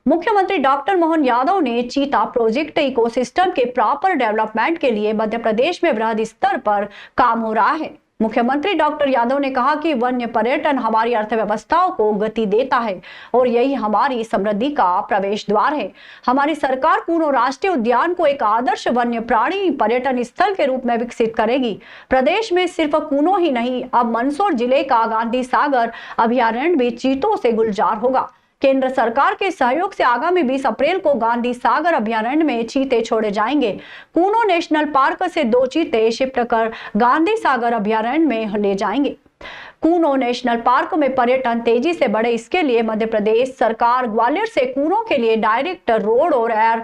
मुख्यमंत्री डॉक्टर मोहन यादव ने चीता प्रोजेक्ट इकोसिस्टम के प्रॉपर डेवलपमेंट के लिए मध्य प्रदेश में वृहद स्तर पर काम हो रहा है। मुख्यमंत्री डॉक्टर यादव ने कहा कि वन्य पर्यटन हमारी अर्थव्यवस्थाओं को गति देता है और यही हमारी समृद्धि का प्रवेश द्वार है। हमारी सरकार कूनो राष्ट्रीय उद्यान को एक आदर्श वन्य प्राणी पर्यटन स्थल के रूप में विकसित करेगी। प्रदेश में सिर्फ कूनो ही नहीं, अब मंदसौर जिले का गांधी सागर अभयारण्य भी चीतों से गुलजार होगा। केंद्र सरकार के सहयोग से आगामी 20 अप्रैल को गांधी सागर अभयारण्य में चीते छोड़े जाएंगे। कूनो नेशनल पार्क से 2 चीते शिफ्ट कर गांधी सागर अभयारण्य में ले जाएंगे। कूनो नेशनल पार्क में पर्यटन तेजी से बढ़े, इसके लिए मध्य प्रदेश सरकार ग्वालियर से कूनो के लिए डायरेक्ट रोड और एयर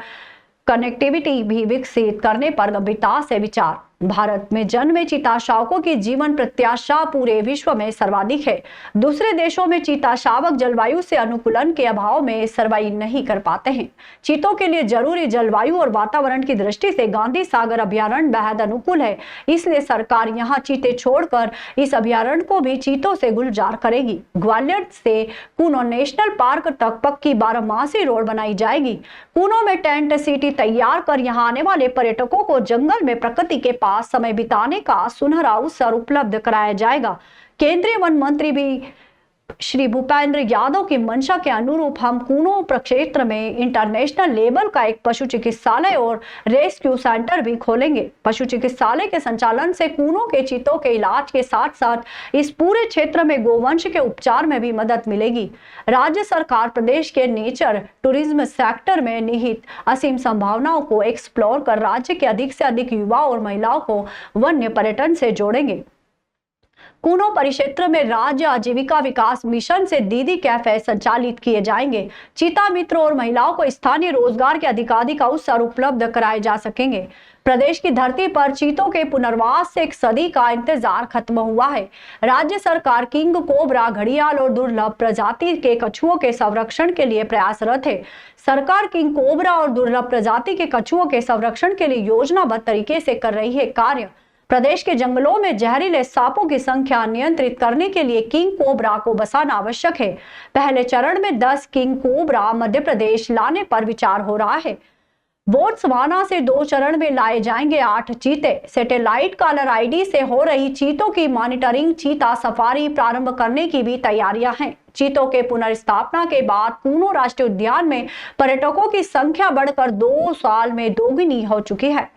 कनेक्टिविटी भी विकसित करने पर गंभीरता से विचार। भारत में जन्मे चीता शावकों की जीवन प्रत्याशा पूरे विश्व में सर्वाधिक है। दूसरे देशों में चीता शावक जलवायु से अनुकूलन के अभाव में सर्वाइव नहीं कर पाते हैं। चीतों के लिए जरूरी जलवायु और वातावरण की दृष्टि से गांधी सागर अभयारण्य बेहद अनुकूल है, इसलिए सरकार यहां चीते छोड़कर इस अभयारण्य को भी चीतों से गुलजार करेगी। ग्वालियर से कूनो नेशनल पार्क तक पक्की 12मासी रोड बनाई जाएगी। कूनो में टेंट सिटी तैयार कर यहां आने वाले पर्यटकों को जंगल में प्रकृति के पास समय बिताने का सुनहरा अवसर उपलब्ध कराया जाएगा। केंद्रीय वन मंत्री भी श्री भूपेंद्र यादव की मंशा के अनुरूप हम कूनो प्रक्षेत्र में इंटरनेशनल लेवल का एक पशु चिकित्सालय और रेस्क्यू सेंटर भी खोलेंगे। पशु चिकित्सालय के संचालन से कूनो के चीतों के इलाज के साथ साथ इस पूरे क्षेत्र में गोवंश के उपचार में भी मदद मिलेगी। राज्य सरकार प्रदेश के नेचर टूरिज्म सेक्टर में निहित असीम संभावनाओं को एक्सप्लोर कर राज्य के अधिक से अधिक युवा और महिलाओं को वन्य पर्यटन से जोड़ेंगे। कूनो परिक्षेत्र में राज्य आजीविका विकास मिशन से दीदी कैफे संचालित किए जाएंगे। चीता मित्र और महिलाओं को स्थानीय रोजगार के अधिकाधिक अवसर उपलब्ध कराए जा सकेंगे। प्रदेश की धरती पर चीतों के पुनर्वास से 1 सदी का इंतजार खत्म हुआ है। राज्य सरकार किंग कोबरा, घड़ियाल और दुर्लभ प्रजाति के कछुओं के संरक्षण के लिए प्रयासरत है। सरकार किंग कोबरा और दुर्लभ प्रजाति के कछुओं के संरक्षण के लिए योजनाबद्ध तरीके से कर रही है कार्य। प्रदेश के जंगलों में जहरीले सांपों की संख्या नियंत्रित करने के लिए किंग कोबरा को बसाना आवश्यक है। पहले चरण में 10 किंग कोबरा मध्य प्रदेश लाने पर विचार हो रहा है। बोत्सवाना से 2 चरण में लाए जाएंगे 8 चीते। सैटेलाइट कॉलर आईडी से हो रही चीतों की मॉनिटरिंग, चीता सफारी प्रारंभ करने की भी तैयारियां हैं। चीतों के पुनर्स्थापना के बाद कूनो राष्ट्रीय उद्यान में पर्यटकों की संख्या बढ़कर 2 साल में दोगुनी हो चुकी है।